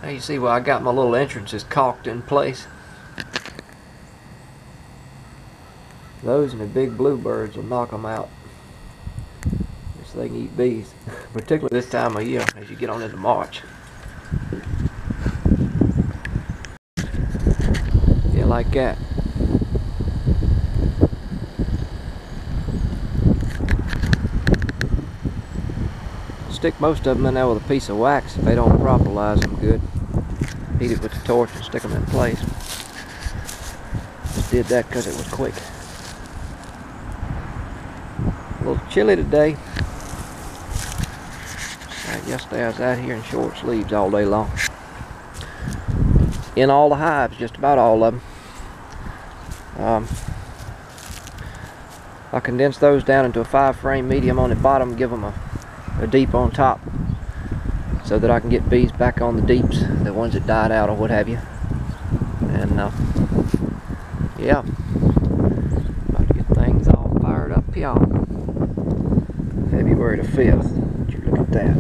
Now you see where I got my little entrances caulked in place. Those and the big bluebirds will knock them out. So they can eat bees, particularly this time of year as you get on into March. Yeah, like that. Stick most of them in there with a piece of wax if they don't properlize them good. Heat it with the torch and stick them in place. Just did that because it was quick. A little chilly today. Yesterday I was out here in short sleeves all day long. In all the hives, just about all of them. I condensed those down into a 5-frame medium on the bottom, give them a deep on top, so that I can get bees back on the deeps, the ones that died out or what have you. And yeah, about to get things all fired up here. February the 5th. Would you look at that?